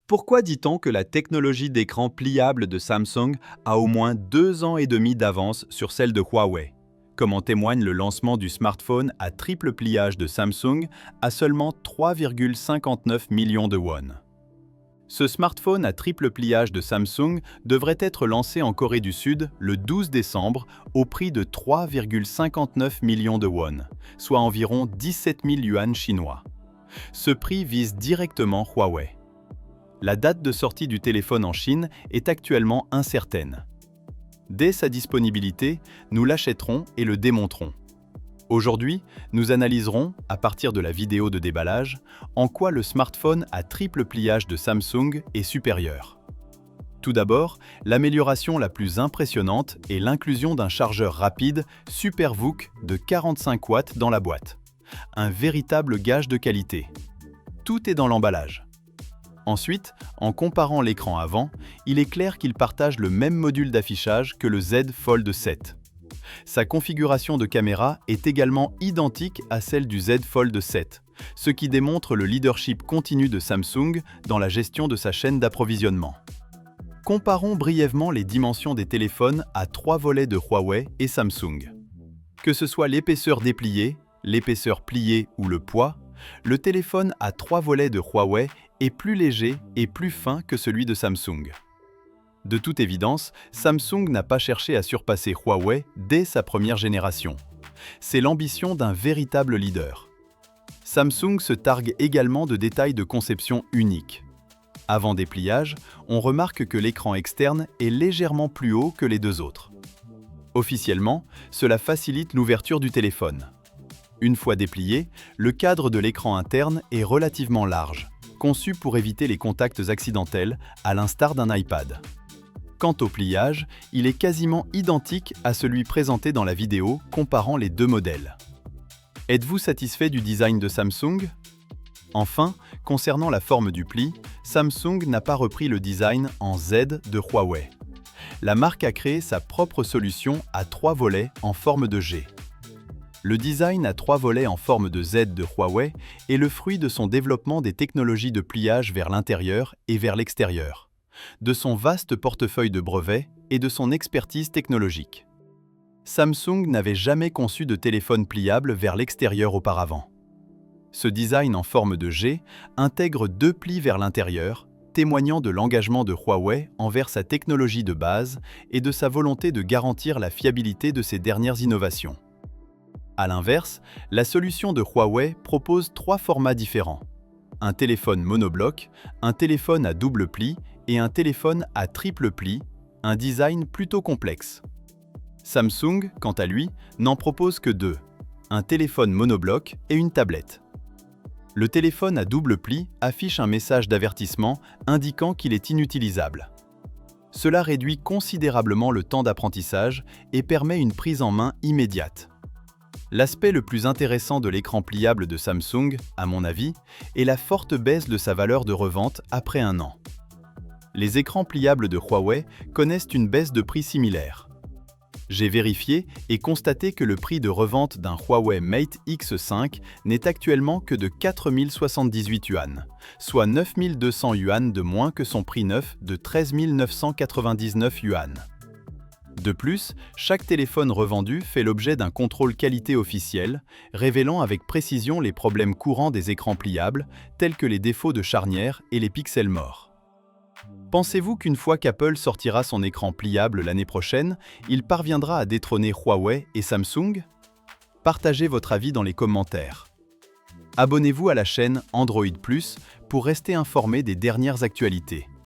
Pourquoi dit-on que la technologie d'écran pliable de Samsung a au moins 2 ans et demi d'avance sur celle de Huawei? Comme en témoigne le lancement du smartphone à triple pliage de Samsung à seulement 3,59 millions de won. Ce smartphone à triple pliage de Samsung devrait être lancé en Corée du Sud le 12 décembre au prix de 3,59 millions de won, soit environ 17 000 yuan chinois. Ce prix vise directement Huawei. La date de sortie du téléphone en Chine est actuellement incertaine. Dès sa disponibilité, nous l'achèterons et le démonterons. Aujourd'hui, nous analyserons, à partir de la vidéo de déballage, en quoi le smartphone à triple pliage de Samsung est supérieur. Tout d'abord, l'amélioration la plus impressionnante est l'inclusion d'un chargeur rapide SuperVOOC de 45 watts dans la boîte. Un véritable gage de qualité. Tout est dans l'emballage. Ensuite, en comparant l'écran avant, il est clair qu'il partage le même module d'affichage que le Z Fold 7. Sa configuration de caméra est également identique à celle du Z Fold 7, ce qui démontre le leadership continu de Samsung dans la gestion de sa chaîne d'approvisionnement. Comparons brièvement les dimensions des téléphones à 3 volets de Huawei et Samsung. Que ce soit l'épaisseur dépliée, l'épaisseur pliée ou le poids, le téléphone à 3 volets de Huawei est plus léger et plus fin que celui de Samsung. De toute évidence, Samsung n'a pas cherché à surpasser Huawei dès sa première génération. C'est l'ambition d'un véritable leader. Samsung se targue également de détails de conception uniques. Avant dépliage, on remarque que l'écran externe est légèrement plus haut que les deux autres. Officiellement, cela facilite l'ouverture du téléphone. Une fois déplié, le cadre de l'écran interne est relativement large, conçu pour éviter les contacts accidentels, à l'instar d'un iPad. Quant au pliage, il est quasiment identique à celui présenté dans la vidéo comparant les deux modèles. Êtes-vous satisfait du design de Samsung? Enfin, concernant la forme du pli, Samsung n'a pas repris le design en Z de Huawei. La marque a créé sa propre solution à 3 volets en forme de G. Le design à 3 volets en forme de Z de Huawei est le fruit de son développement des technologies de pliage vers l'intérieur et vers l'extérieur, de son vaste portefeuille de brevets et de son expertise technologique. Samsung n'avait jamais conçu de téléphone pliable vers l'extérieur auparavant. Ce design en forme de G intègre 2 plis vers l'intérieur, témoignant de l'engagement de Huawei envers sa technologie de base et de sa volonté de garantir la fiabilité de ses dernières innovations. A l'inverse, la solution de Huawei propose 3 formats différents. Un téléphone monobloc, un téléphone à double pli et un téléphone à triple pli, un design plutôt complexe. Samsung, quant à lui, n'en propose que 2, un téléphone monobloc et une tablette. Le téléphone à double pli affiche un message d'avertissement indiquant qu'il est inutilisable. Cela réduit considérablement le temps d'apprentissage et permet une prise en main immédiate. L'aspect le plus intéressant de l'écran pliable de Samsung, à mon avis, est la forte baisse de sa valeur de revente après un an. Les écrans pliables de Huawei connaissent une baisse de prix similaire. J'ai vérifié et constaté que le prix de revente d'un Huawei Mate X5 n'est actuellement que de 4 078 yuan, soit 9 200 yuan de moins que son prix neuf de 13 999 yuan. De plus, chaque téléphone revendu fait l'objet d'un contrôle qualité officiel, révélant avec précision les problèmes courants des écrans pliables, tels que les défauts de charnière et les pixels morts. Pensez-vous qu'une fois qu'Apple sortira son écran pliable l'année prochaine, il parviendra à détrôner Huawei et Samsung? Partagez votre avis dans les commentaires. Abonnez-vous à la chaîne Android Plus pour rester informé des dernières actualités.